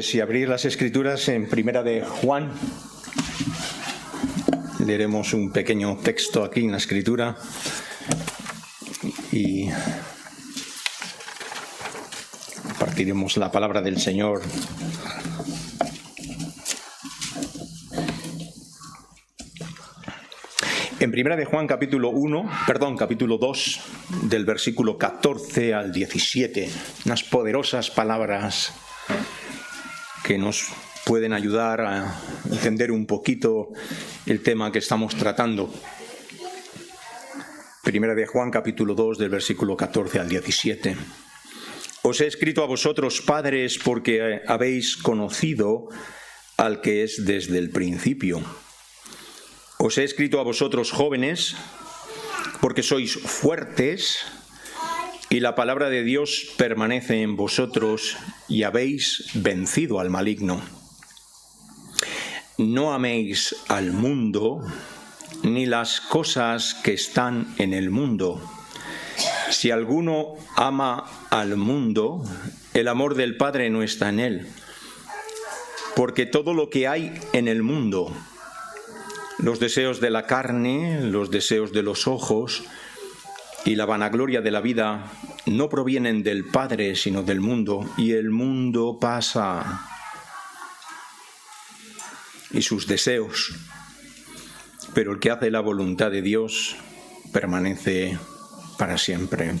Si abrís las Escrituras en Primera de Juan, leeremos un pequeño texto aquí en la Escritura y compartiremos la palabra del Señor. En Primera de Juan, capítulo 2, del versículo 14 al 17, unas poderosas palabras que nos pueden ayudar a entender un poquito el tema que estamos tratando. Primera de Juan, capítulo 2, del versículo 14 al 17. Os he escrito a vosotros, padres, porque habéis conocido al que es desde el principio. Os he escrito a vosotros, jóvenes, porque sois fuertes y la palabra de Dios permanece en vosotros y habéis vencido al maligno. No améis al mundo ni las cosas que están en el mundo. Si alguno ama al mundo, el amor del Padre no está en él. Porque todo lo que hay en el mundo, los deseos de la carne, los deseos de los ojos y la vanagloria de la vida no provienen del Padre, sino del mundo, y el mundo pasa y sus deseos, pero el que hace la voluntad de Dios permanece para siempre.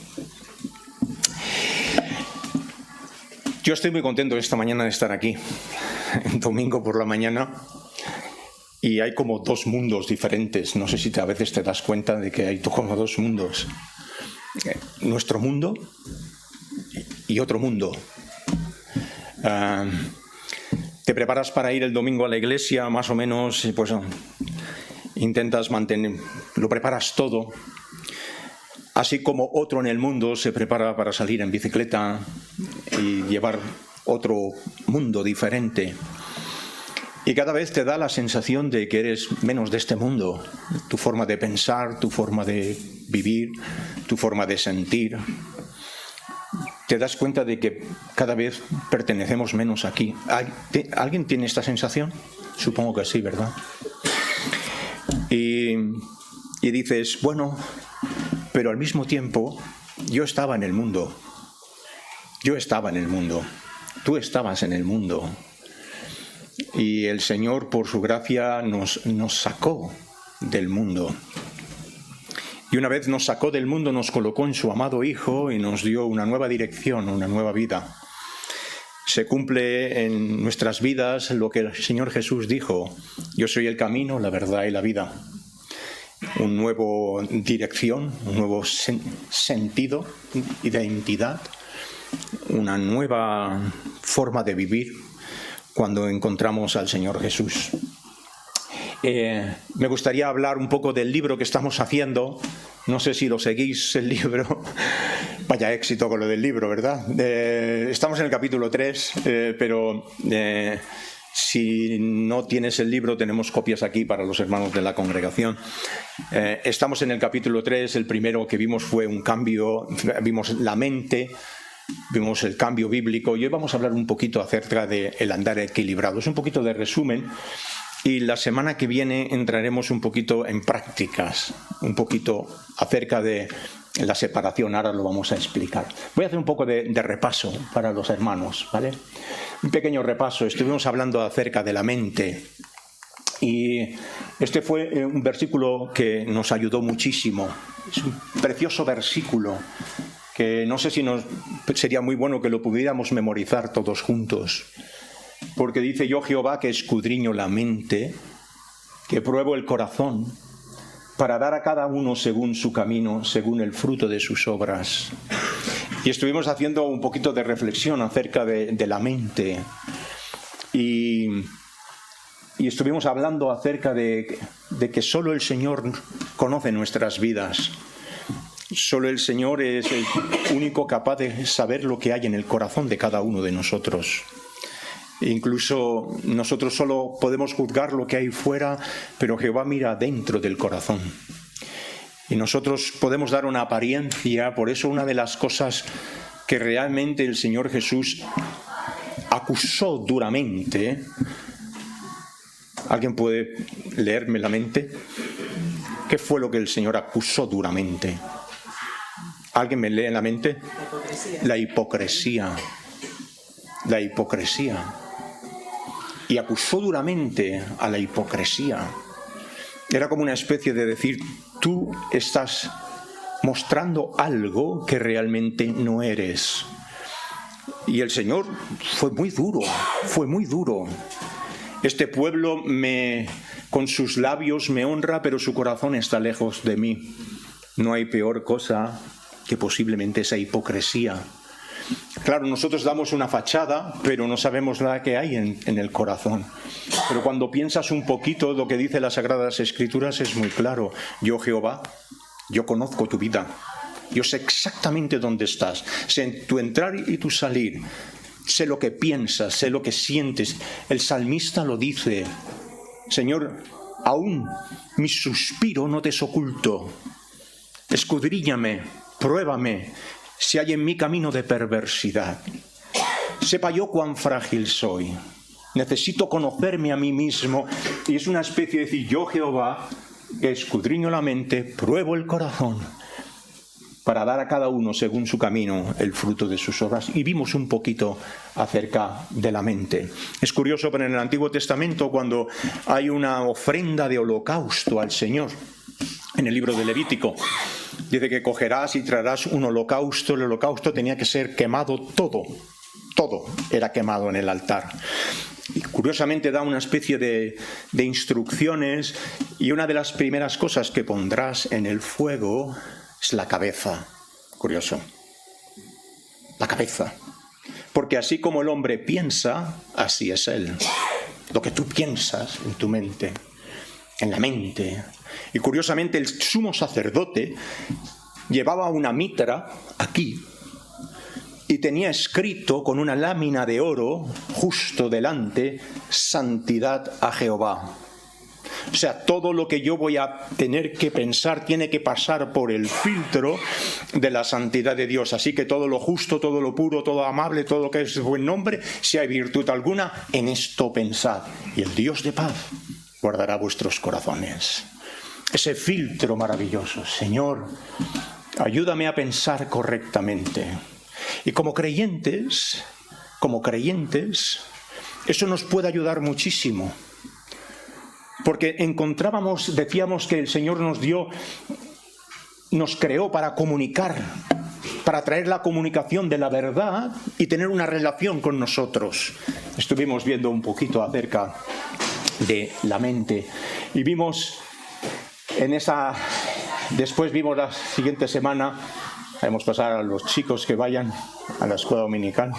Yo estoy muy contento esta mañana de estar aquí, domingo por la mañana. Y hay como dos mundos diferentes. No sé si a veces te das cuenta de que hay como dos mundos. Nuestro mundo y otro mundo. Te preparas para ir el domingo a la iglesia, más o menos, pues intentas mantener, lo preparas todo. Así como otro en el mundo se prepara para salir en bicicleta y llevar otro mundo diferente. Y cada vez te da la sensación de que eres menos de este mundo. Tu forma de pensar, tu forma de vivir, tu forma de sentir. Te das cuenta de que cada vez pertenecemos menos aquí. ¿Alguien tiene esta sensación? Supongo que sí, ¿verdad? Y dices, bueno, pero al mismo tiempo yo estaba en el mundo. Yo estaba en el mundo. Tú estabas en el mundo. Y el Señor, por su gracia, nos sacó del mundo. Y una vez nos sacó del mundo, nos colocó en su amado Hijo y nos dio una nueva dirección, una nueva vida. Se cumple en nuestras vidas lo que el Señor Jesús dijo: yo soy el camino, la verdad y la vida. Una nueva dirección, un nuevo sentido, identidad, una nueva forma de vivir cuando encontramos al Señor Jesús. Me gustaría hablar un poco del libro que estamos haciendo. No sé si lo seguís, el libro. Vaya éxito con lo del libro, ¿verdad? Estamos en el capítulo 3, pero si no tienes el libro, tenemos copias aquí para los hermanos de la congregación. Estamos en el capítulo 3, el primero que vimos fue un cambio, vimos la mente, vimos el cambio bíblico y hoy vamos a hablar un poquito acerca del andar equilibrado. Es un poquito de resumen y la semana que viene entraremos un poquito en prácticas, un poquito acerca de la separación. Ahora lo vamos a explicar. Voy a hacer un poco de repaso para los hermanos, ¿vale? Un pequeño repaso. Estuvimos hablando acerca de la mente y este fue un versículo que nos ayudó muchísimo. Es un precioso versículo que no sé si sería muy bueno que lo pudiéramos memorizar todos juntos, porque dice: yo Jehová que escudriño la mente, que pruebo el corazón, para dar a cada uno según su camino, según el fruto de sus obras. Y estuvimos haciendo un poquito de reflexión acerca de la mente y estuvimos hablando acerca de que solo el Señor conoce nuestras vidas. Solo el Señor es el único capaz de saber lo que hay en el corazón de cada uno de nosotros. Incluso nosotros solo podemos juzgar lo que hay fuera, pero Jehová mira dentro del corazón. Y nosotros podemos dar una apariencia. Por eso una de las cosas que realmente el Señor Jesús ha acusó duramente. ¿Alguien puede leerme la mente? ¿Qué fue lo que el Señor acusó duramente? ¿Alguien me lee en la mente? La hipocresía. La hipocresía. Y acusó duramente a la hipocresía. Era como una especie de decir, tú estás mostrando algo que realmente no eres. Y el Señor fue muy duro, fue muy duro. Este pueblo con sus labios me honra, pero su corazón está lejos de mí. No hay peor cosa que posiblemente esa hipocresía. Claro, nosotros damos una fachada, pero no sabemos nada que hay en el corazón. Pero cuando piensas un poquito, lo que dice las Sagradas Escrituras es muy claro. Yo, Jehová, yo conozco tu vida. Yo sé exactamente dónde estás. Sé tu entrar y tu salir. Sé lo que piensas, sé lo que sientes. El salmista lo dice. Señor, aún mi suspiro no te es oculto. Escudriñame, pruébame, si hay en mí camino de perversidad. Sepa yo cuán frágil soy. Necesito conocerme a mí mismo. Y es una especie de decir, yo Jehová, que escudriño la mente, pruebo el corazón, para dar a cada uno según su camino el fruto de sus obras. Y vimos un poquito acerca de la mente. Es curioso, pero en el Antiguo Testamento, cuando hay una ofrenda de holocausto al Señor, en el libro de Levítico, dice que cogerás y traerás un holocausto. El holocausto tenía que ser quemado todo era quemado en el altar. Y curiosamente da una especie de instrucciones, y una de las primeras cosas que pondrás en el fuego es la cabeza. Curioso. La cabeza. Porque así como el hombre piensa, así es él. Lo que tú piensas en tu mente, en la mente. Y curiosamente el sumo sacerdote llevaba una mitra aquí y tenía escrito con una lámina de oro justo delante, santidad a Jehová. O sea, todo lo que yo voy a tener que pensar tiene que pasar por el filtro de la santidad de Dios. Así que todo lo justo, todo lo puro, todo amable, todo lo que es buen nombre, si hay virtud alguna, en esto pensad. Y el Dios de paz guardará vuestros corazones. Ese filtro maravilloso. Señor, ayúdame a pensar correctamente. Y como creyentes, eso nos puede ayudar muchísimo. Porque decíamos que el Señor nos creó para comunicar, para traer la comunicación de la verdad y tener una relación con nosotros. Estuvimos viendo un poquito acerca de la mente y vimos después vimos la siguiente semana, haremos pasar a los chicos que vayan a la escuela dominical,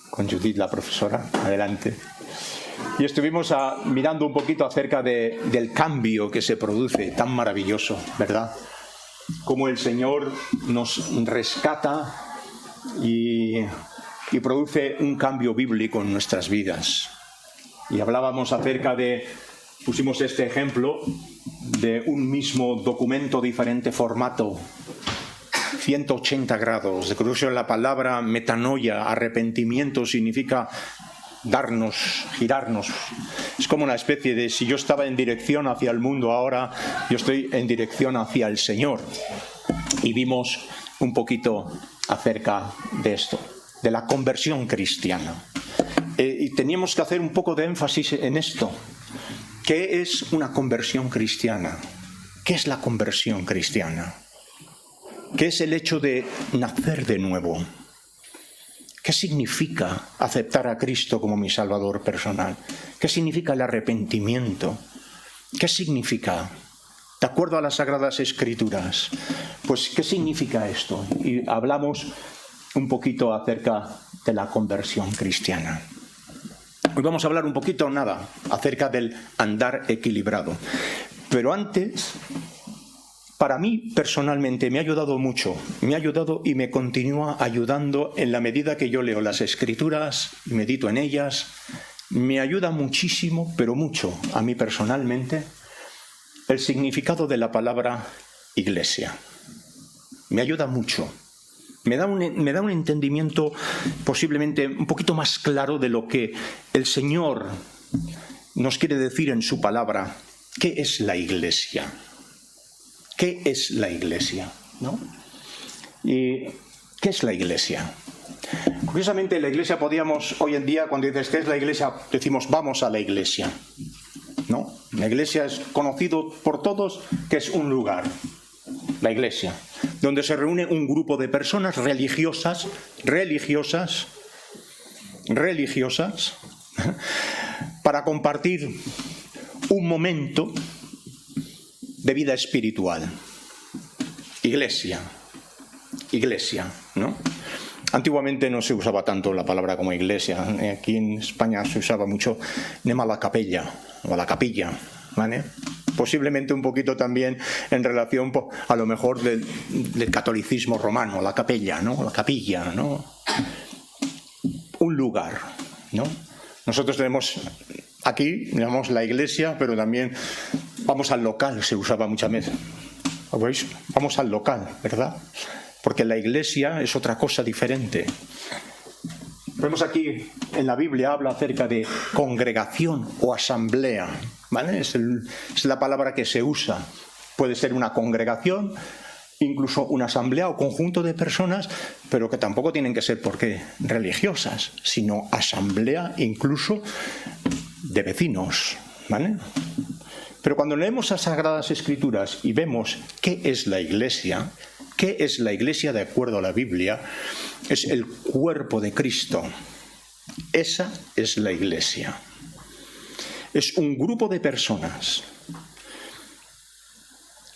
con Judith, la profesora, adelante. Y estuvimos mirando un poquito acerca del cambio que se produce, tan maravilloso, ¿verdad? Cómo el Señor nos rescata y produce un cambio bíblico en nuestras vidas. Y hablábamos pusimos este ejemplo de un mismo documento, diferente formato, 180 grados. De curioso, la palabra metanoia, arrepentimiento, significa girarnos. Es como una especie de, si yo estaba en dirección hacia el mundo, ahora yo estoy en dirección hacia el Señor. Y vimos un poquito acerca de esto, de la conversión cristiana. Y teníamos que hacer un poco de énfasis en esto. ¿Qué es una conversión cristiana? ¿Qué es la conversión cristiana? ¿Qué es el hecho de nacer de nuevo? ¿Qué significa aceptar a Cristo como mi Salvador personal? ¿Qué significa el arrepentimiento? ¿Qué significa? De acuerdo a las Sagradas Escrituras, pues ¿qué significa esto? Y hablamos un poquito acerca de la conversión cristiana. Hoy vamos a hablar un poquito, acerca del andar equilibrado. Pero antes, para mí personalmente me ha ayudado mucho, me ha ayudado y me continúa ayudando en la medida que yo leo las Escrituras, medito en ellas. Me ayuda muchísimo, pero mucho, a mí personalmente, el significado de la palabra iglesia. Me ayuda mucho, me da un entendimiento posiblemente un poquito más claro de lo que el Señor nos quiere decir en su palabra. ¿Qué es la Iglesia? ¿Qué es la Iglesia? ¿No? ¿Y qué es la Iglesia? Curiosamente, la Iglesia podíamos, hoy en día, cuando dices ¿qué es la Iglesia?, decimos vamos a la Iglesia. ¿No? La Iglesia es conocido por todos que es un lugar, la Iglesia, donde se reúne un grupo de personas religiosas, para compartir un momento de vida espiritual. Iglesia, ¿no? Antiguamente no se usaba tanto la palabra como iglesia. Aquí en España se usaba mucho nema la capella o la capilla, ¿vale? Posiblemente un poquito también en relación a lo mejor del catolicismo romano, la capella, ¿no? La capilla, ¿no? Un lugar, ¿no? Nosotros tenemos aquí, digamos, la iglesia, pero también vamos al local, se usaba muchas veces. ¿Veis? Vamos al local, ¿verdad? Porque la iglesia es otra cosa diferente. Vemos aquí en la Biblia, habla acerca de congregación o asamblea, ¿vale? Es la palabra que se usa. Puede ser una congregación, incluso una asamblea o conjunto de personas, pero que tampoco tienen que ser, ¿por qué?, religiosas, sino asamblea incluso de vecinos, ¿vale? Pero cuando leemos las Sagradas Escrituras y vemos qué es la Iglesia de acuerdo a la Biblia, es el cuerpo de Cristo. Esa es la Iglesia. Es un grupo de personas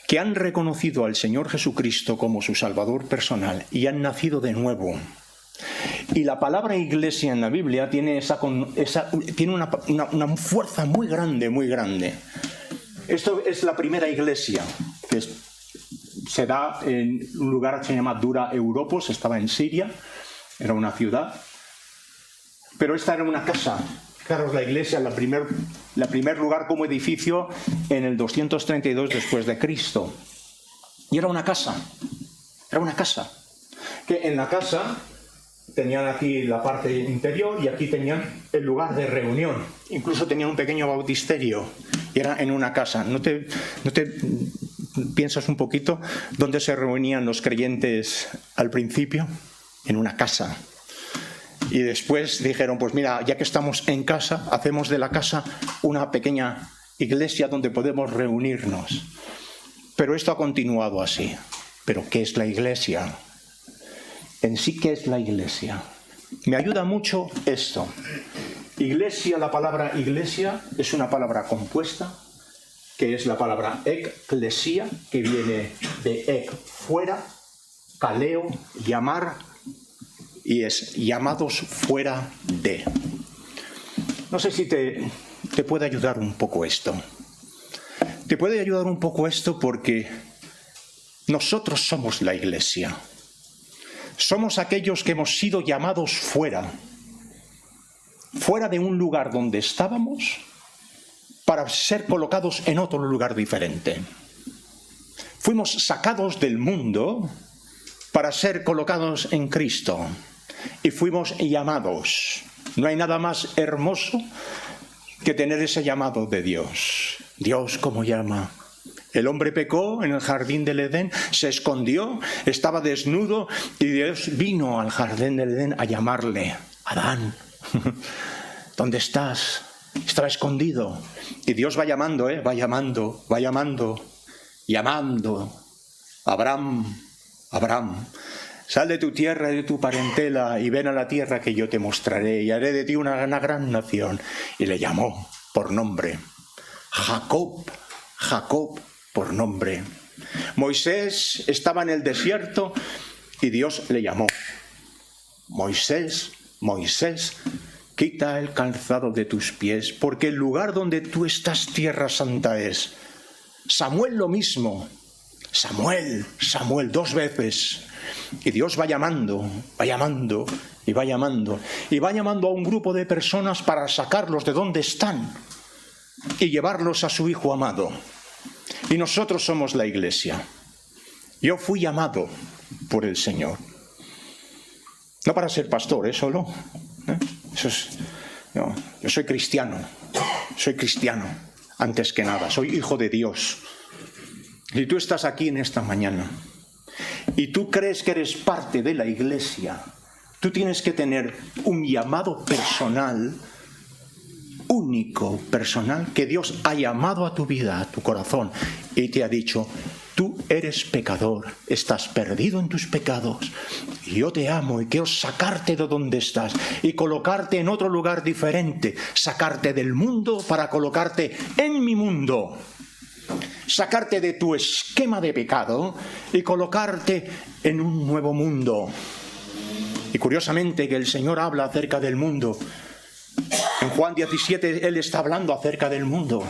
que han reconocido al Señor Jesucristo como su Salvador personal y han nacido de nuevo. Y la palabra iglesia en la Biblia tiene una fuerza muy grande, muy grande. Esto es la primera iglesia, que se da en un lugar que se llama Dura Europos, estaba en Siria, era una ciudad, pero esta era una casa. Fijaros, la iglesia, la primer lugar como edificio en el 232 después de Cristo. Y era una casa, que en la casa tenían aquí la parte interior y aquí tenían el lugar de reunión. Incluso tenían un pequeño bautisterio y era en una casa. ¿No te piensas un poquito dónde se reunían los creyentes al principio? En una casa. Y después dijeron, pues mira, ya que estamos en casa, hacemos de la casa una pequeña iglesia donde podemos reunirnos. Pero esto ha continuado así. ¿Pero qué es la iglesia? En sí, ¿qué es la iglesia? Me ayuda mucho esto. Iglesia, la palabra iglesia es una palabra compuesta, que es la palabra eklesia, que viene de ek, fuera, kaleo, llamar, y es llamados fuera de. No sé si te puede ayudar un poco esto. Te puede ayudar un poco esto porque nosotros somos la iglesia. Somos aquellos que hemos sido llamados fuera de un lugar donde estábamos para ser colocados en otro lugar diferente. Fuimos sacados del mundo para ser colocados en Cristo y fuimos llamados. No hay nada más hermoso que tener ese llamado de Dios. Dios, ¿cómo llama? El hombre pecó en el jardín del Edén, se escondió, estaba desnudo y Dios vino al jardín del Edén a llamarle. Adán, ¿dónde estás? Estaba escondido. Y Dios va llamando, va llamando. Abraham, sal de tu tierra y de tu parentela y ven a la tierra que yo te mostraré y haré de ti una gran nación. Y le llamó por nombre. Jacob, por nombre. Moisés estaba en el desierto y Dios le llamó. Moisés, quita el calzado de tus pies, porque el lugar donde tú estás, tierra santa es. Samuel lo mismo. Samuel, 2 veces. Y Dios va llamando y va llamando a un grupo de personas para sacarlos de donde están y llevarlos a su Hijo amado. Y nosotros somos la iglesia. Yo fui llamado por el Señor. No para ser pastor, solo. Eso es, no, yo soy cristiano antes que nada, soy hijo de Dios. Si tú estás aquí en esta mañana y tú crees que eres parte de la iglesia, tú tienes que tener un llamado personal, único, personal, que Dios ha llamado a tu vida, a tu corazón, y te ha dicho: tú eres pecador, estás perdido en tus pecados, y yo te amo y quiero sacarte de donde estás y colocarte en otro lugar diferente, sacarte del mundo para colocarte en mi mundo, sacarte de tu esquema de pecado y colocarte en un nuevo mundo. Y curiosamente que el Señor habla acerca del mundo. En Juan 17 Él está hablando acerca del mundo.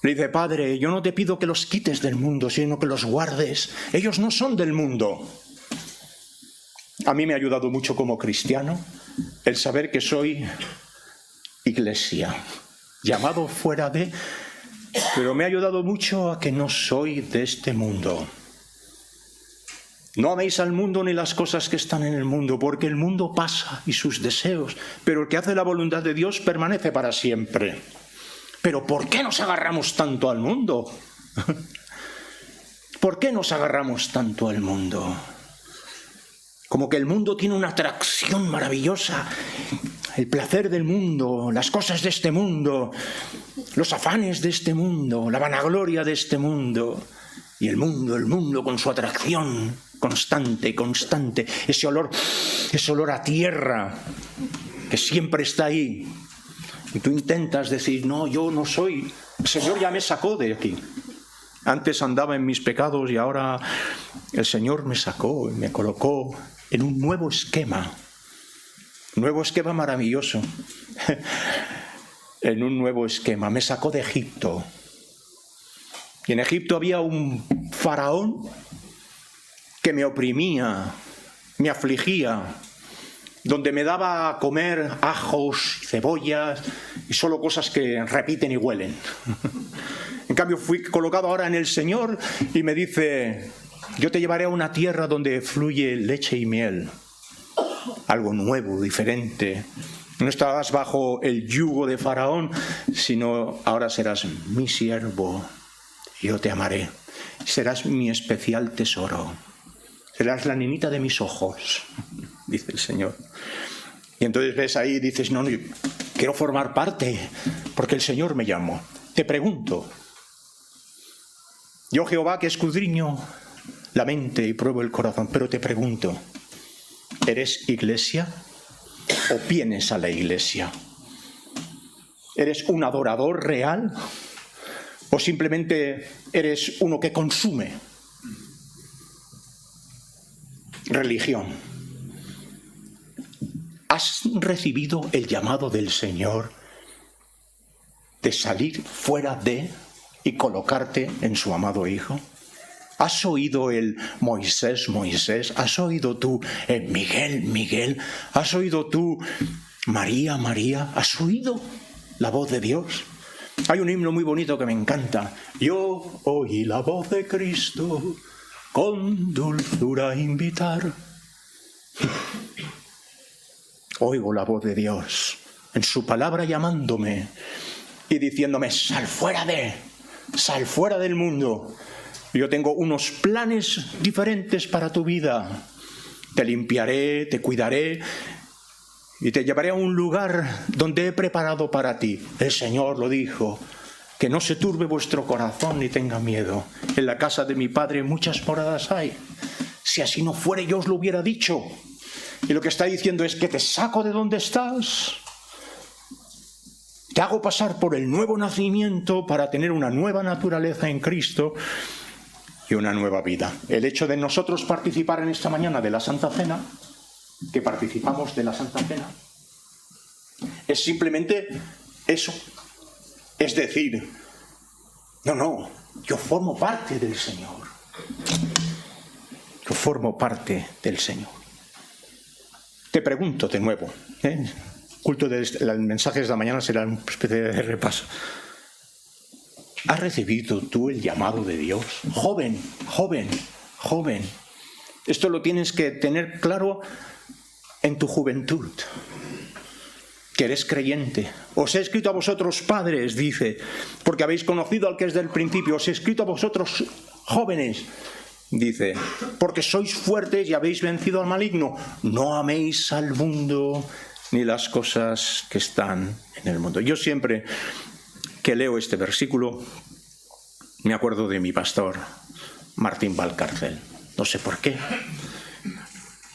Le dice: Padre, yo no te pido que los quites del mundo, sino que los guardes. Ellos no son del mundo. A mí me ha ayudado mucho como cristiano el saber que soy iglesia, llamado fuera de, pero me ha ayudado mucho a que no soy de este mundo. No améis al mundo ni las cosas que están en el mundo, porque el mundo pasa y sus deseos, pero el que hace la voluntad de Dios permanece para siempre. Pero ¿por qué nos agarramos tanto al mundo? ¿Por qué nos agarramos tanto al mundo? Como que el mundo tiene una atracción maravillosa. El placer del mundo, las cosas de este mundo, los afanes de este mundo, la vanagloria de este mundo. Y el mundo con su atracción constante, ese olor a tierra que siempre está ahí. Y tú intentas decir: no, yo no soy, el Señor ya me sacó de aquí. Antes andaba en mis pecados y ahora el Señor me sacó y me colocó en un nuevo esquema maravilloso. En un nuevo esquema, me sacó de Egipto. Y en Egipto había un faraón que me oprimía, me afligía, donde me daba a comer ajos y cebollas y solo cosas que repiten y huelen. En cambio fui colocado ahora en el Señor y me dice: yo te llevaré a una tierra donde fluye leche y miel. Algo nuevo, diferente. No estarás bajo el yugo de Faraón, sino ahora serás mi siervo. Yo te amaré. Serás mi especial tesoro. Serás la niñita de mis ojos, dice el Señor. Y entonces ves ahí y dices: no, quiero formar parte, porque el Señor me llamó. Te pregunto: yo, Jehová, que escudriño la mente y pruebo el corazón, pero te pregunto: ¿eres iglesia o vienes a la iglesia? ¿Eres un adorador real o simplemente eres uno que consume religión? ¿Has recibido el llamado del Señor de salir fuera de y colocarte en su amado Hijo? ¿Has oído el Moisés, Moisés? ¿Has oído tú el Miguel, Miguel? ¿Has oído tú María, María? ¿Has oído la voz de Dios? Hay un himno muy bonito que me encanta. Yo oí la voz de Cristo con dulzura invitar. Oigo la voz de Dios en su palabra llamándome y diciéndome: sal fuera del mundo. Yo tengo unos planes diferentes para tu vida. Te limpiaré, te cuidaré y te llevaré a un lugar donde he preparado para ti. El Señor lo dijo: que no se turbe vuestro corazón ni tenga miedo. En la casa de mi Padre muchas moradas hay. Si así no fuere, yo os lo hubiera dicho. Y lo que está diciendo es que te saco de donde estás. Te hago pasar por el nuevo nacimiento para tener una nueva naturaleza en Cristo y una nueva vida. El hecho de nosotros participar en esta mañana de la Santa Cena, que participamos de la Santa Cena, es simplemente eso. Es decir, no, yo formo parte del Señor. Yo formo parte del Señor. Te pregunto de nuevo, culto los mensajes de la mañana será una especie de repaso. ¿Has recibido tú el llamado de Dios? Joven. Esto lo tienes que tener claro en tu juventud, que eres creyente. Os he escrito a vosotros padres, dice, porque habéis conocido al que es del principio. Os he escrito a vosotros jóvenes, dice, porque sois fuertes y habéis vencido al maligno. No améis al mundo ni las cosas que están en el mundo. Yo siempre que leo este versículo me acuerdo de mi pastor, Martín Valcárcel. No sé por qué,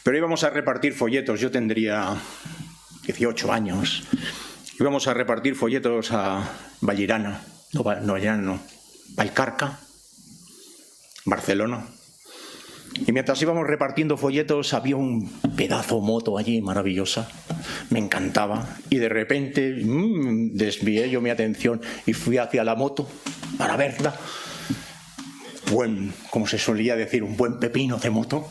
pero íbamos a repartir folletos. Yo tendría 18 años. Íbamos a repartir folletos a Vallcarca, Barcelona. Y mientras íbamos repartiendo folletos había un pedazo moto allí maravillosa. Me encantaba. Y de repente desvié yo mi atención y fui hacia la moto para verla. Como se solía decir, un buen pepino de moto.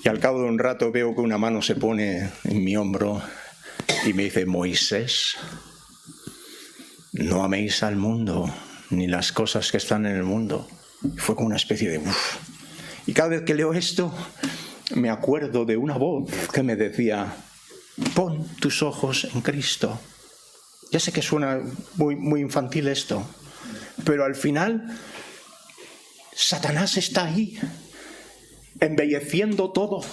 Y al cabo de un rato veo que una mano se pone en mi hombro y me dice: Moisés, no améis al mundo ni las cosas que están en el mundo. Y fue como una especie de uff. Y cada vez que leo esto me acuerdo de una voz que me decía: pon tus ojos en Cristo. Ya sé que suena muy infantil esto, pero al final Satanás está ahí, embelleciendo todo.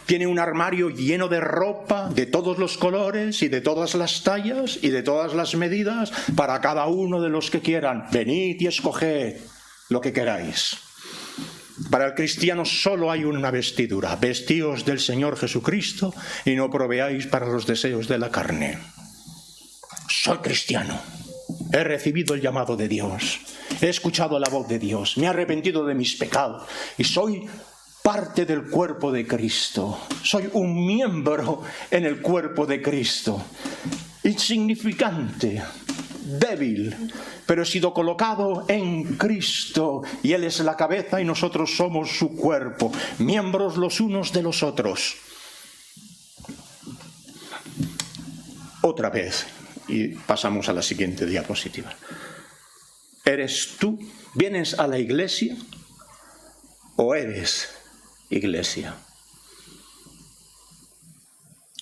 Tiene un armario lleno de ropa de todos los colores y de todas las tallas y de todas las medidas para cada uno de los que quieran. Venid y escoged lo que queráis. Para el cristiano solo hay una vestidura: vestíos del Señor Jesucristo y no proveáis para los deseos de la carne. Soy cristiano, he recibido el llamado de Dios, he escuchado la voz de Dios, me he arrepentido de mis pecados y soy parte del cuerpo de Cristo. Soy un miembro en el cuerpo de Cristo, insignificante, débil, pero he sido colocado en Cristo y Él es la cabeza y nosotros somos su cuerpo, miembros los unos de los otros. Otra vez, y pasamos a la siguiente diapositiva. ¿Eres tú? ¿Vienes a la iglesia o eres iglesia?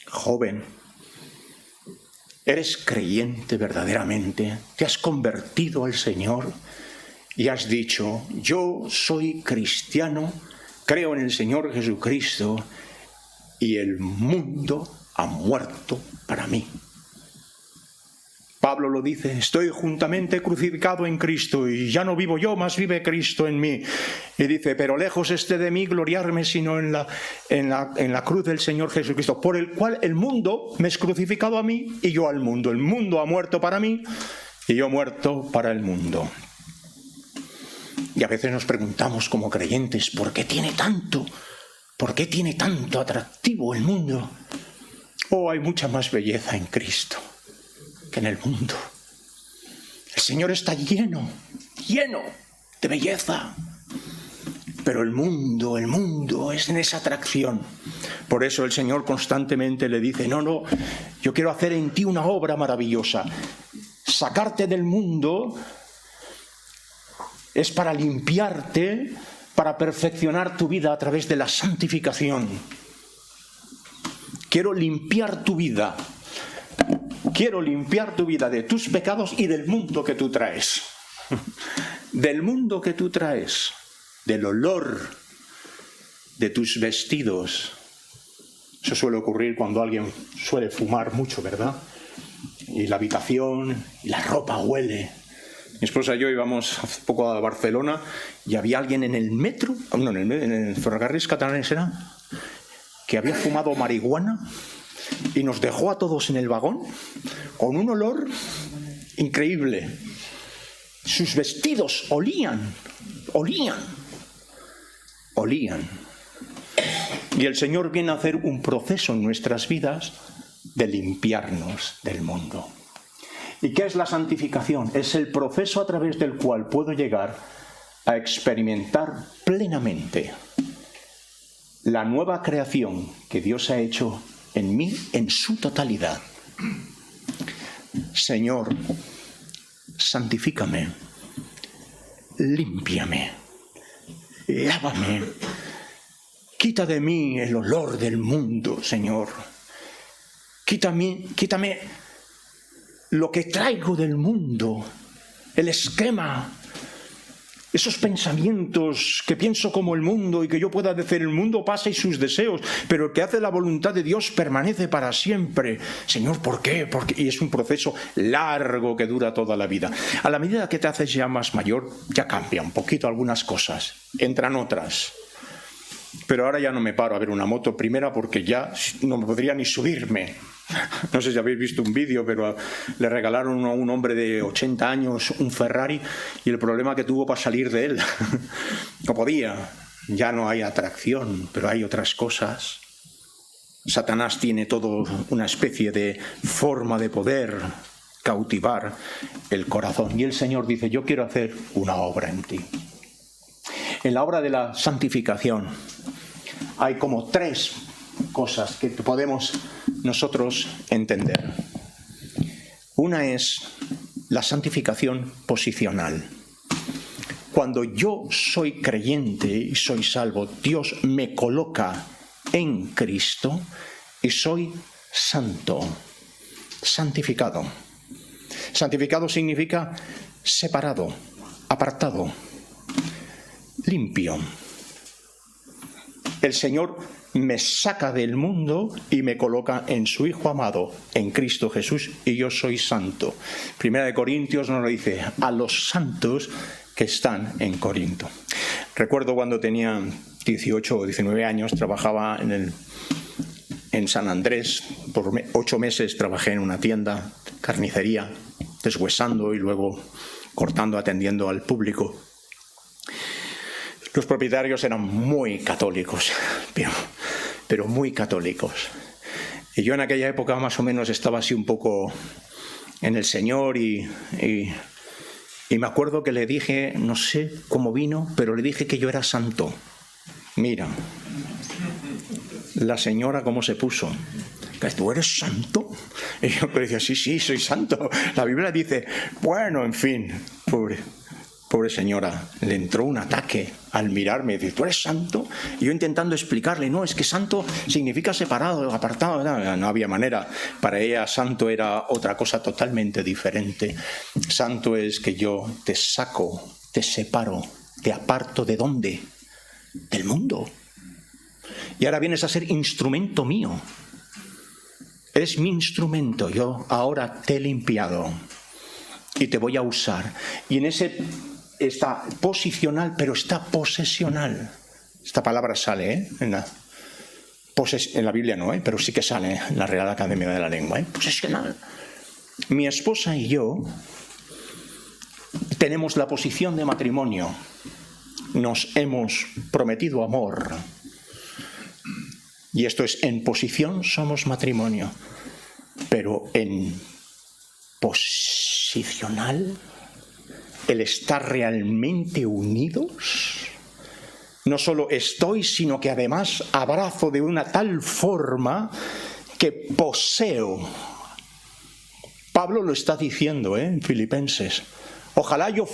Joven, ¿eres creyente verdaderamente? ¿Te has convertido al Señor y has dicho: yo soy cristiano, creo en el Señor Jesucristo y el mundo ha muerto para mí? Pablo lo dice: estoy juntamente crucificado en Cristo y ya no vivo yo, mas vive Cristo en mí. Y dice: pero lejos esté de mí gloriarme, sino en la cruz del Señor Jesucristo, por el cual el mundo me es crucificado a mí y yo al mundo. El mundo ha muerto para mí y yo muerto para el mundo. Y a veces nos preguntamos como creyentes: ¿por qué tiene tanto atractivo el mundo? Oh, hay mucha más belleza en Cristo que en el mundo. El Señor está lleno de belleza, pero el mundo es en esa atracción. Por eso el Señor constantemente le dice: no, yo quiero hacer en ti una obra maravillosa. Sacarte del mundo es para limpiarte, para perfeccionar tu vida a través de la santificación. Quiero limpiar tu vida. Quiero limpiar tu vida de tus pecados y del mundo que tú traes. Del mundo que tú traes. Del olor de tus vestidos. Eso suele ocurrir cuando alguien suele fumar mucho, ¿verdad? Y la habitación y la ropa huele. Mi esposa y yo íbamos hace poco a Barcelona y había alguien en el metro, en el ferrocarril catalán, que había fumado marihuana y nos dejó a todos en el vagón con un olor increíble. Sus vestidos olían. Y el Señor viene a hacer un proceso en nuestras vidas de limpiarnos del mundo. ¿Y qué es la santificación? Es el proceso a través del cual puedo llegar a experimentar plenamente la nueva creación que Dios ha hecho en mí en su totalidad. Señor, santifícame, límpiame, lávame, Quita de mí el olor del mundo, Señor. Quítame lo que traigo del mundo, el esquema, esos pensamientos que pienso como el mundo y que yo pueda decir el mundo pasa y sus deseos, pero el que hace la voluntad de Dios permanece para siempre. Señor, ¿por qué? Porque y es un proceso largo que dura toda la vida. A la medida que te haces ya más mayor, ya cambia un poquito algunas cosas, entran otras. Pero ahora ya no me paro a ver una moto, primera porque ya no me podría ni subirme. No sé si habéis visto un vídeo, pero le regalaron a un hombre de 80 años un Ferrari y el problema que tuvo para salir de él. No podía. Ya no hay atracción, pero hay otras cosas. Satanás tiene todo una especie de forma de poder cautivar el corazón. Y el Señor dice, yo quiero hacer una obra en ti. En la obra de la santificación hay como 3 cosas que podemos nosotros entender. Una es la santificación posicional. Cuando yo soy creyente y soy salvo, Dios me coloca en Cristo y soy santo, santificado. Santificado significa separado, apartado, limpio. El Señor me saca del mundo y me coloca en su Hijo amado, en Cristo Jesús, y yo soy santo. Primera de Corintios nos lo dice, a los santos que están en Corinto. Recuerdo cuando tenía 18 o 19 años, trabajaba en San Andrés, por 8 meses trabajé en una tienda, carnicería, deshuesando y luego cortando, atendiendo al público. Los propietarios eran muy católicos, pero muy católicos. Y yo en aquella época más o menos estaba así un poco en el Señor y me acuerdo que le dije, no sé cómo vino, pero le dije que yo era santo. Mira, la señora cómo se puso. ¿Tú eres santo? Y yo le decía, sí, soy santo. La Biblia dice, bueno, en fin, pobre señora, le entró un ataque al mirarme, dice, ¿tú eres santo? Y yo intentando explicarle, no, es que santo significa separado, apartado, no había manera. Para ella santo era otra cosa totalmente diferente. Santo es que yo te saco, te separo, te aparto ¿de dónde? Del mundo. Y ahora vienes a ser instrumento mío. Eres mi instrumento, yo ahora te he limpiado y te voy a usar. Y en ese está posicional, pero está posesional. Esta palabra sale en la Biblia no, pero sí que sale en la Real Academia de la Lengua. Posesional. Mi esposa y yo tenemos la posición de matrimonio. Nos hemos prometido amor. Y esto es, en posición somos matrimonio. Pero en posicional, el estar realmente unidos, no solo estoy, sino que además abrazo de una tal forma que poseo. Pablo lo está diciendo en Filipenses. Ojalá yo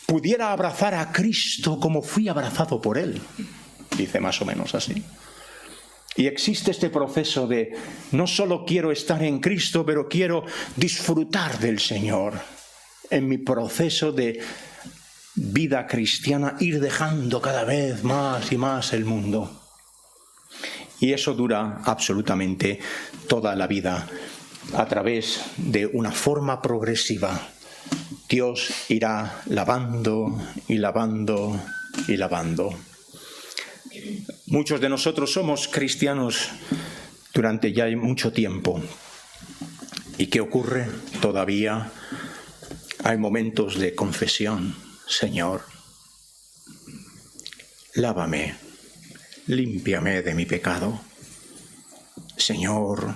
pudiera abrazar a Cristo como fui abrazado por Él. Dice más o menos así. Y existe este proceso de no solo quiero estar en Cristo, pero quiero disfrutar del Señor. En mi proceso de vida cristiana, ir dejando cada vez más y más el mundo. Y eso dura absolutamente toda la vida, a través de una forma progresiva. Dios irá lavando y lavando y lavando. Muchos de nosotros somos cristianos durante ya mucho tiempo. ¿Y qué ocurre? Todavía hay momentos de confesión. Señor, lávame, límpiame de mi pecado. Señor,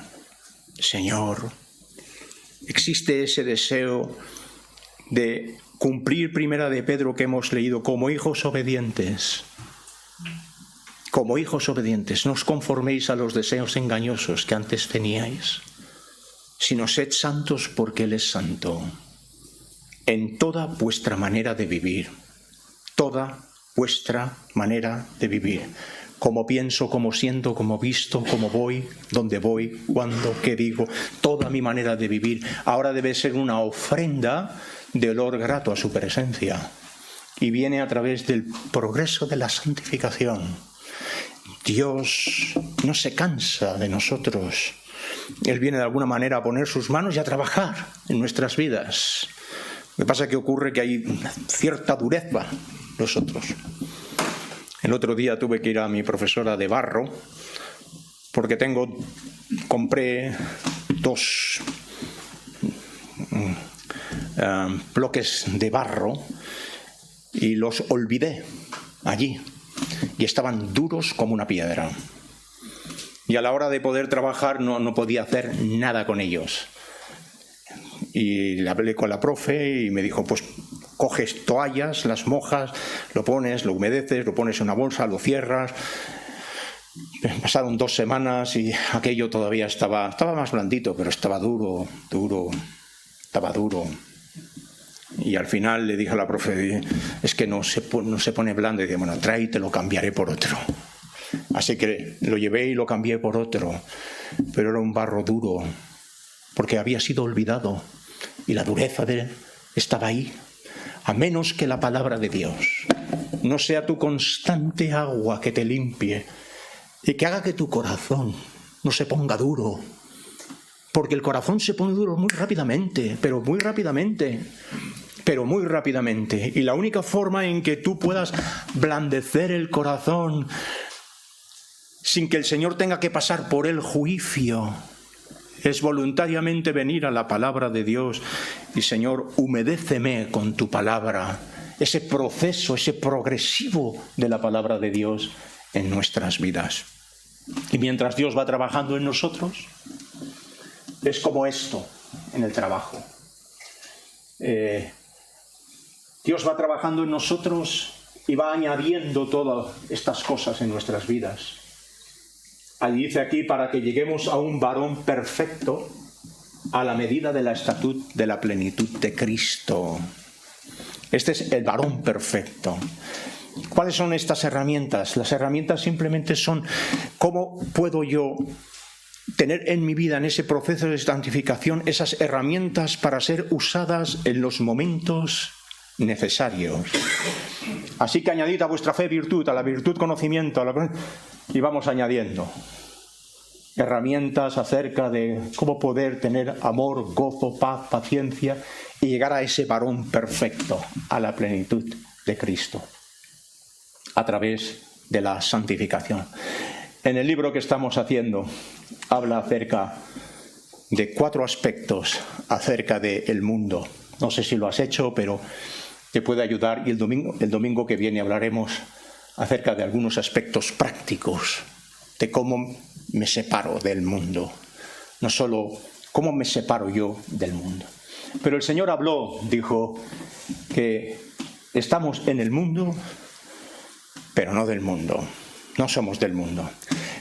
existe ese deseo de cumplir Primera de Pedro que hemos leído, como hijos obedientes. Como hijos obedientes, no os conforméis a los deseos engañosos que antes teníais, sino sed santos porque Él es santo. En toda vuestra manera de vivir, toda vuestra manera de vivir. Cómo pienso, cómo siento, cómo visto, cómo voy, dónde voy, cuándo, qué digo. Toda mi manera de vivir ahora debe ser una ofrenda de olor grato a su presencia. Y viene a través del progreso de la santificación. Dios no se cansa de nosotros. Él viene de alguna manera a poner sus manos y a trabajar en nuestras vidas. Lo que pasa es que ocurre que hay cierta dureza en nosotros. El otro día tuve que ir a mi profesora de barro porque compré 2 bloques de barro y los olvidé allí y estaban duros como una piedra. Y a la hora de poder trabajar no podía hacer nada con ellos. Y le hablé con la profe y me dijo, pues coges toallas, las mojas, lo pones, lo humedeces, lo pones en una bolsa, lo cierras. Pasaron 2 semanas y aquello todavía estaba más blandito, pero estaba duro. Y al final le dije a la profe, es que no se pone blando. Y dije, bueno, tráete, lo cambiaré por otro. Así que lo llevé y lo cambié por otro. Pero era un barro duro, porque había sido olvidado. Y la dureza de él estaba ahí. A menos que la palabra de Dios no sea tu constante agua que te limpie y que haga que tu corazón no se ponga duro. Porque el corazón se pone duro muy rápidamente, pero muy rápidamente. Y la única forma en que tú puedas blandecer el corazón sin que el Señor tenga que pasar por el juicio es voluntariamente venir a la palabra de Dios y, Señor, humedéceme con tu palabra. Ese proceso, ese progresivo de la palabra de Dios en nuestras vidas. Y mientras Dios va trabajando en nosotros, es como esto en el trabajo. Dios va trabajando en nosotros y va añadiendo todas estas cosas en nuestras vidas. Allí dice aquí, para que lleguemos a un varón perfecto, a la medida de la estatura de la plenitud de Cristo. Este es el varón perfecto. ¿Cuáles son estas herramientas? Las herramientas simplemente son cómo puedo yo tener en mi vida, en ese proceso de santificación, esas herramientas para ser usadas en los momentos necesarios. Así que añadid a vuestra fe virtud, a la virtud conocimiento, y vamos añadiendo herramientas acerca de cómo poder tener amor, gozo, paz, paciencia y llegar a ese varón perfecto, a la plenitud de Cristo, a través de la santificación. En el libro que estamos haciendo habla acerca de 4 aspectos acerca del mundo. No sé si lo has hecho, pero te puede ayudar, y el domingo que viene hablaremos acerca de algunos aspectos prácticos de cómo me separo del mundo. No solo cómo me separo yo del mundo. Pero el Señor dijo que estamos en el mundo, pero no del mundo. No somos del mundo.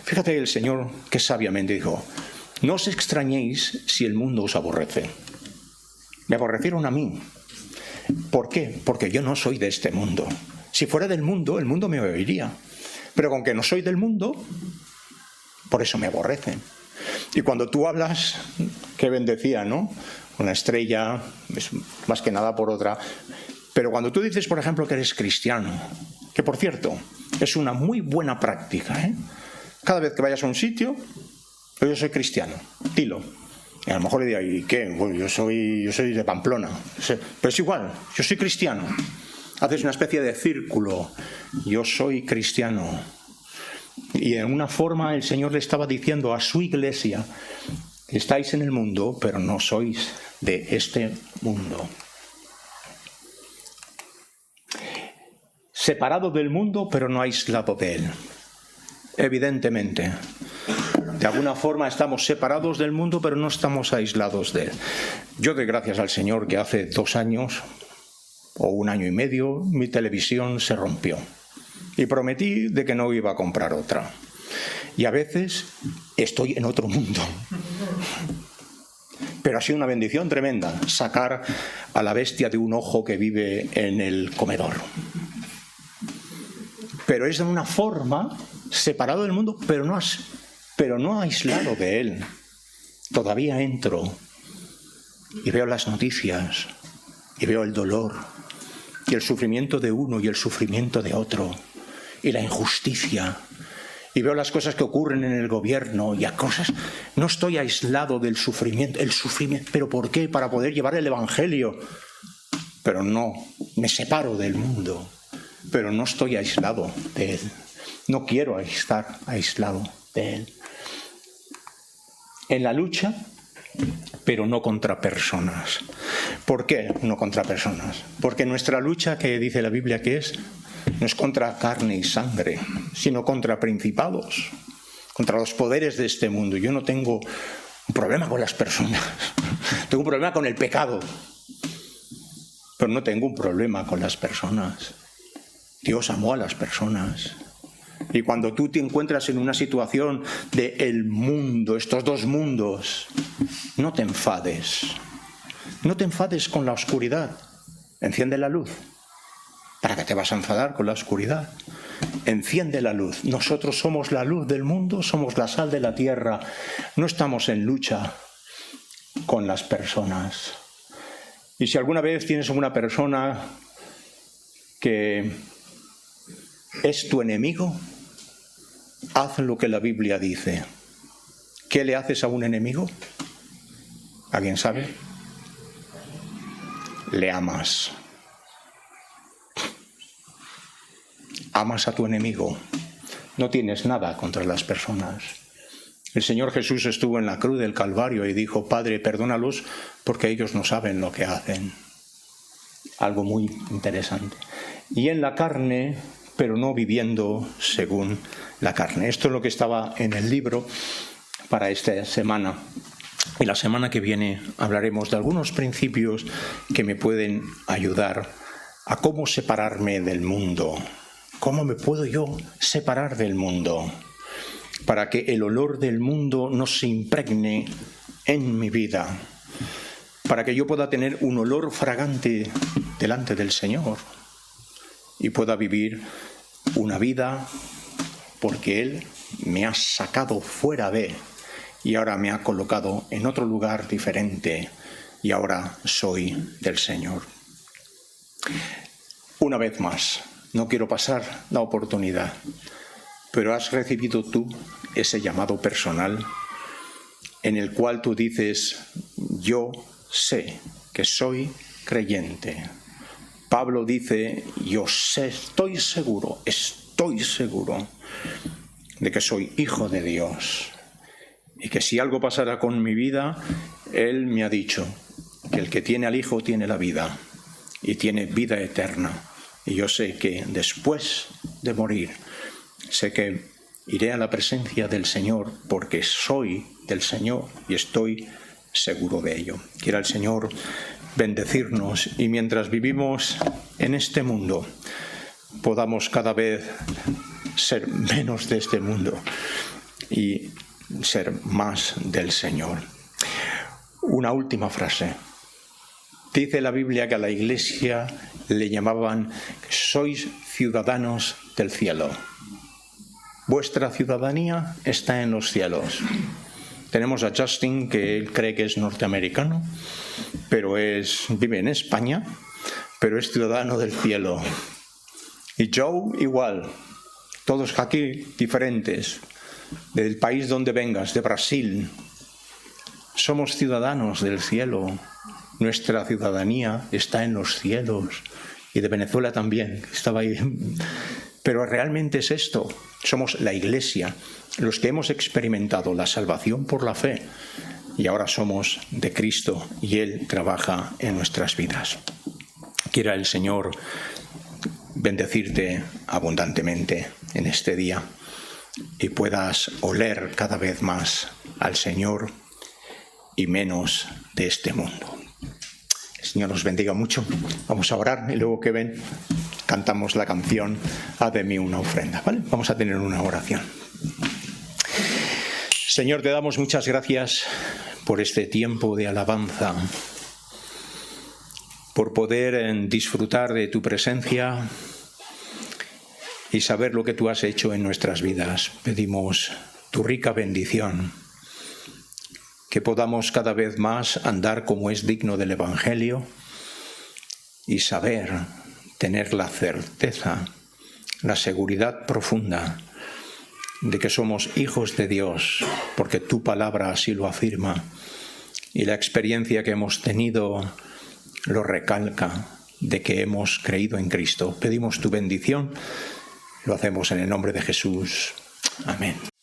Fíjate el Señor que sabiamente dijo, no os extrañéis si el mundo os aborrece. Me aborrecieron a mí. ¿Por qué? Porque yo no soy de este mundo. Si fuera del mundo, el mundo me oiría. Pero con que no soy del mundo, por eso me aborrecen. Y cuando tú hablas, qué bendecía, ¿no? Una estrella, es más que nada por otra. Pero cuando tú dices, por ejemplo, que eres cristiano, que por cierto, es una muy buena práctica, ¿eh? Cada vez que vayas a un sitio, yo soy cristiano, dilo. Y a lo mejor le digo, ¿y qué? Bueno, yo soy de Pamplona. Pero es igual, yo soy cristiano. Haces una especie de círculo. Yo soy cristiano. Y de alguna forma el Señor le estaba diciendo a su iglesia, estáis en el mundo, pero no sois de este mundo. Separado del mundo, pero no aislado de él. Evidentemente. De alguna forma estamos separados del mundo, pero no estamos aislados de él. Yo doy gracias al Señor que hace 2 años o 1 año y medio mi televisión se rompió. Y prometí de que no iba a comprar otra. Y a veces estoy en otro mundo. Pero ha sido una bendición tremenda sacar a la bestia de un ojo que vive en el comedor. pero es de una forma separado del mundo, pero no aislado de él. Todavía entro y veo las noticias y veo el dolor y el sufrimiento de uno y el sufrimiento de otro y la injusticia y veo las cosas que ocurren en el gobierno y a cosas. No estoy aislado del sufrimiento, ¿pero por qué? Para poder llevar el evangelio. Pero no, me separo del mundo, pero no estoy aislado de él. No quiero estar aislado de él. En la lucha, pero no contra personas. ¿Por qué no contra personas? Porque nuestra lucha, que dice la Biblia que es, no es contra carne y sangre, sino contra principados, contra los poderes de este mundo. Yo no tengo un problema con las personas, tengo un problema con el pecado, pero no tengo un problema con las personas. Dios amó a las personas. Y cuando tú te encuentras en una situación del mundo, estos dos mundos, no te enfades. No te enfades con la oscuridad. Enciende la luz. ¿Para qué te vas a enfadar con la oscuridad? Enciende la luz. Nosotros somos la luz del mundo, somos la sal de la tierra. No estamos en lucha con las personas. Y si alguna vez tienes una persona que es tu enemigo, haz lo que la Biblia dice. ¿Qué le haces a un enemigo? ¿Alguien sabe? Le amas. Amas a tu enemigo. No tienes nada contra las personas. El Señor Jesús estuvo en la cruz del Calvario y dijo: Padre, perdónalos porque ellos no saben lo que hacen. Algo muy interesante. Y en la carne, pero no viviendo según la carne. Esto es lo que estaba en el libro para esta semana. Y la semana que viene hablaremos de algunos principios que me pueden ayudar a cómo separarme del mundo. ¿Cómo me puedo yo separar del mundo? Para que el olor del mundo no se impregne en mi vida. Para que yo pueda tener un olor fragante delante del Señor. Y pueda vivir una vida porque Él me ha sacado fuera de, y ahora me ha colocado en otro lugar diferente, y ahora soy del Señor. Una vez más, no quiero pasar la oportunidad, pero has recibido tú ese llamado personal en el cual tú dices: yo sé que soy creyente. Pablo dice: yo sé, estoy seguro de que soy hijo de Dios y que si algo pasara con mi vida, Él me ha dicho que el que tiene al Hijo tiene la vida y tiene vida eterna. Y yo sé que después de morir, sé que iré a la presencia del Señor porque soy del Señor y estoy seguro de ello. Quiera el Señor bendecirnos y mientras vivimos en este mundo podamos cada vez ser menos de este mundo y ser más del Señor. Una última frase. Dice la Biblia que a la Iglesia le llamaban: sois ciudadanos del cielo. Vuestra ciudadanía está en los cielos. Tenemos a Justin, que él cree que es norteamericano, pero vive en España, pero es ciudadano del cielo. Y Joe igual, todos aquí diferentes, del país donde vengas, de Brasil. Somos ciudadanos del cielo. Nuestra ciudadanía está en los cielos. Y de Venezuela también, estaba ahí. Pero realmente es esto. Somos la Iglesia, los que hemos experimentado la salvación por la fe. Y ahora somos de Cristo y Él trabaja en nuestras vidas. Quiera el Señor bendecirte abundantemente en este día y puedas oler cada vez más al Señor y menos de este mundo. El Señor nos bendiga mucho. Vamos a orar y luego que ven cantamos la canción Haz de mí una ofrenda, ¿vale? Vamos a tener una oración. Señor, te damos muchas gracias por este tiempo de alabanza, por poder disfrutar de tu presencia y saber lo que tú has hecho en nuestras vidas. Pedimos tu rica bendición, que podamos cada vez más andar como es digno del Evangelio y saber, tener la certeza, la seguridad profunda de que somos hijos de Dios, porque tu palabra así lo afirma, y la experiencia que hemos tenido lo recalca, de que hemos creído en Cristo. Pedimos tu bendición, lo hacemos en el nombre de Jesús. Amén.